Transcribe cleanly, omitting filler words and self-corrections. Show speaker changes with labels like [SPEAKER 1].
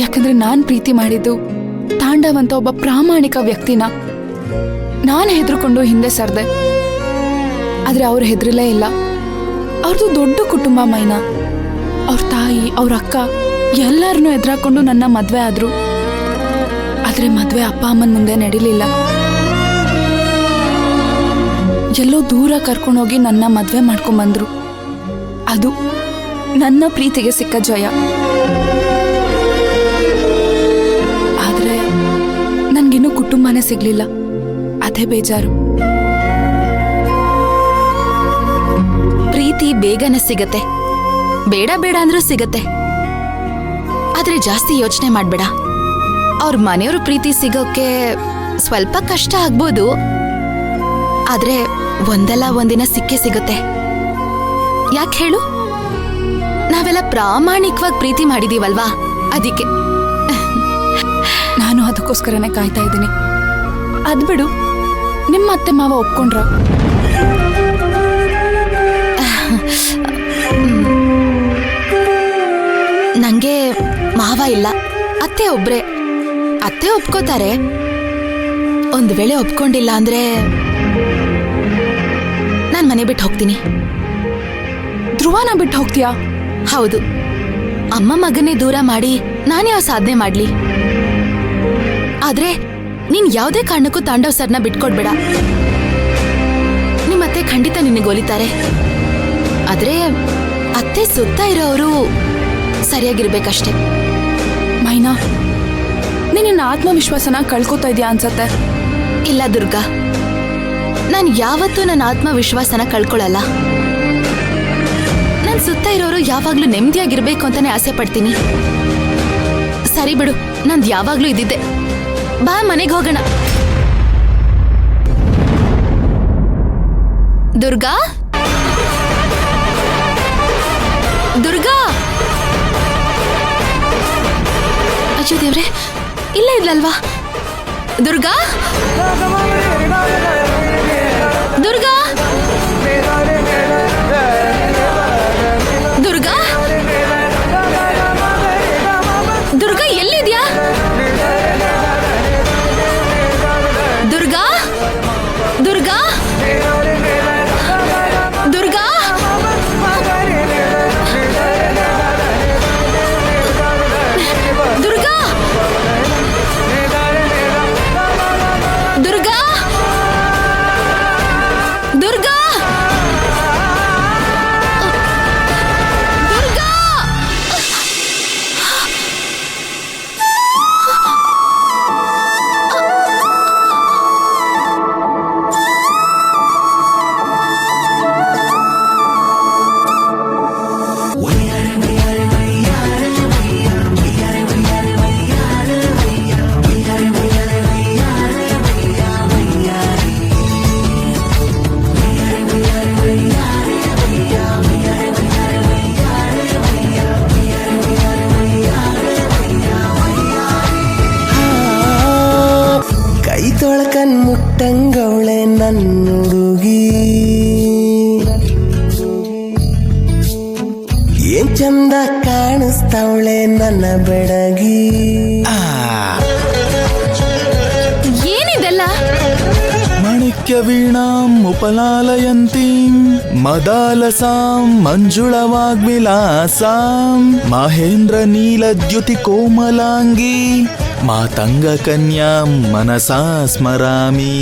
[SPEAKER 1] ಯಾಕಂದ್ರೆ ನಾನ್ ಪ್ರೀತಿ ಮಾಡಿದ್ದು ತಾಂಡವ್ ಅಂತ ಒಬ್ಬ ಪ್ರಾಮಾಣಿಕ ವ್ಯಕ್ತಿನ. ನಾನು ಹೆದರ್ಕೊಂಡು ಹಿಂದೆ ಸರ್ದೆ, ಆದ್ರೆ ಅವ್ರು ಹೆದರಲೇ ಇಲ್ಲ. ಅವ್ರದ್ದು ದೊಡ್ಡ ಕುಟುಂಬ ಮೈನಾ. ಅವ್ರ ತಾಯಿ, ಅವ್ರ ಅಕ್ಕ ಎಲ್ಲರನ್ನೂ ಎದುರಾಕೊಂಡು ನನ್ನ ಮದ್ವೆ ಆದ್ರು. ಆದ್ರೆ ಮದ್ವೆ ಅಪ್ಪ ಅಮ್ಮನ ಮುಂದೆ ನಡೀಲಿಲ್ಲ. ಎಲ್ಲೋ ದೂರ ಕರ್ಕೊಂಡೋಗಿ ನನ್ನ ಮದ್ವೆ ಮಾಡ್ಕೊಂಡ್ಬಂದ್ರು. ಅದು ನನ್ನ ಪ್ರೀತಿಗೆ ಸಿಕ್ಕ ಜಯ. ಆದ್ರೆ ನನ್ಗಿನ್ನೂ ಕುಟುಂಬನೇ ಸಿಗ್ಲಿಲ್ಲ, ಅದೇ ಬೇಜಾರು.
[SPEAKER 2] ಪ್ರೀತಿ ಬೇಗನೆ ಸಿಗತ್ತೆ, ಬೇಡ ಬೇಡ ಅಂದ್ರೂ ಸಿಗತ್ತೆ. ಆದ್ರೆ ಜಾಸ್ತಿ ಯೋಚನೆ ಮಾಡ್ಬೇಡ. ಅವ್ರ ಮನೆಯವ್ರ ಪ್ರೀತಿ ಸಿಗೋಕೆ ಸ್ವಲ್ಪ ಕಷ್ಟ ಆಗ್ಬೋದು, ಆದ್ರೆ ಒಂದಲ್ಲ ಒಂದಿನ ಸಿಕ್ಕೇ ಸಿಗುತ್ತೆ. ಯಾಕೆ ಹೇಳು? ನಾವೆಲ್ಲ ಪ್ರಾಮಾಣಿಕವಾಗಿ ಪ್ರೀತಿ ಮಾಡಿದೀವಲ್ವಾ, ಅದಕ್ಕೆ.
[SPEAKER 1] ನಾನು ಅದಕ್ಕೋಸ್ಕರನೇ ಕಾಯ್ತಾ ಇದ್ದೀನಿ. ಅದ್ಬಿಡು, ನಿಮ್ಮ ಅತ್ತೆ ಮಾವ ಒಪ್ಕೊಂಡ್ರ?
[SPEAKER 2] ನಂಗೆ ಮಾವ ಇಲ್ಲ, ಅತ್ತೆ ಒಬ್ರೆ. ಅತ್ತೆ ಒಪ್ಕೋತಾರೆ. ಒಂದ್ ವೇಳೆ ಒಪ್ಕೊಂಡಿಲ್ಲ ಅಂದ್ರೆ ನಾನ್ ಮನೆ ಬಿಟ್ಟು ಹೋಗ್ತೀನಿ.
[SPEAKER 1] ಧ್ರುವನ ಬಿಟ್ಟು ಹೋಗ್ತೀಯಾ?
[SPEAKER 2] ಹೌದು. ಅಮ್ಮ ಮಗನೇ ದೂರ ಮಾಡಿ ನಾನು ಯಾವ ಸಾಧನೆ ಮಾಡ್ಲಿ? ಆದ್ರೆ ನೀನ್ ಯಾವ್ದೇ ಕಾರಣಕ್ಕೂ ತಾಂಡವ್ ಸರ್ನ ಬಿಟ್ಕೊಡ್ಬೇಡ. ನಿಮ್ಮತ್ತೆ ಖಂಡಿತ ನಿನಗೆ ಒಲಿತಾರೆ. ಆದ್ರೆ ಅತ್ತೆ ಸುತ್ತ ಇರೋರು ಸರಿಯಾಗಿರ್ಬೇಕಷ್ಟೆ.
[SPEAKER 1] ಮೈನಾ, ನಿನ್ನ ಆತ್ಮವಿಶ್ವಾಸನ ಕಳ್ಕೊತಾ ಇದೆಯಾ ಅನ್ಸತ್ತೆ.
[SPEAKER 2] ಇಲ್ಲ ದುರ್ಗಾ, ನಾನು ಯಾವತ್ತೂ ನನ್ನ ಆತ್ಮವಿಶ್ವಾಸನ ಕಳ್ಕೊಳ್ಳಲ್ಲ. ನನ್ ಸುತ್ತ ಇರೋರು ಯಾವಾಗ್ಲೂ ನೆಮ್ಮದಿಯಾಗಿರ್ಬೇಕು ಅಂತಾನೆ ಆಸೆ ಪಡ್ತೀನಿ. ಸರಿ ಬಿಡು, ನಂದು ಯಾವಾಗ್ಲೂ ಇದ್ದಿದ್ದೆ. ಬಾ ಮನೆಗೆ ಹೋಗೋಣ. ದುರ್ಗಾ, ದುರ್ಗಾ, ಅಯ್ಯೋ ದೇವ್ರೆ, ಇಲ್ಲ ಇದ್ಲಲ್ವಾ? ದುರ್ಗಾ, ದುರ್ಗಾ, ದುರ್ಗಾ, ದುರ್ಗಾ ಎಲ್ಲಿದ್ಯಾ? ದುರ್ಗಾ, ದುರ್ಗಾ, ದುರ್ಗಾ, ದುರ್ಗಾ, ದುರ್ಗಾ, ದುರ್ಗಾ, ದುರ್ಗಾ.
[SPEAKER 3] ಕೈ ತೊಳಕನ್ ಮುಟ್ಟಂಗವಳೆ ನನ್ನುಡುಗಿ, ಏನ್ ಚಂದ ಕಾಣಿಸ್ತಾವಳೆ ನನ್ನ ಬೆಡಗಿ.
[SPEAKER 2] ಏನಿದೆಲ್ಲ?
[SPEAKER 4] ಮಾಣಿಕ್ಯ ವೀಣಾಂ ಉಪಲಾಲಯಂತೀಂ ಮದಾಲಸಾಂ ಮಂಜುಳವಾಗ್ವಿಲಾಸಾಂ ಮಹೇಂದ್ರ ನೀಲದ್ಯುತಿ ಕೋಮಲಾಂಗಿ ಮಾತಂಗ ಕನ್ಯಾಂ ಮನಸಾ ಸ್ಮರಾಮಿ.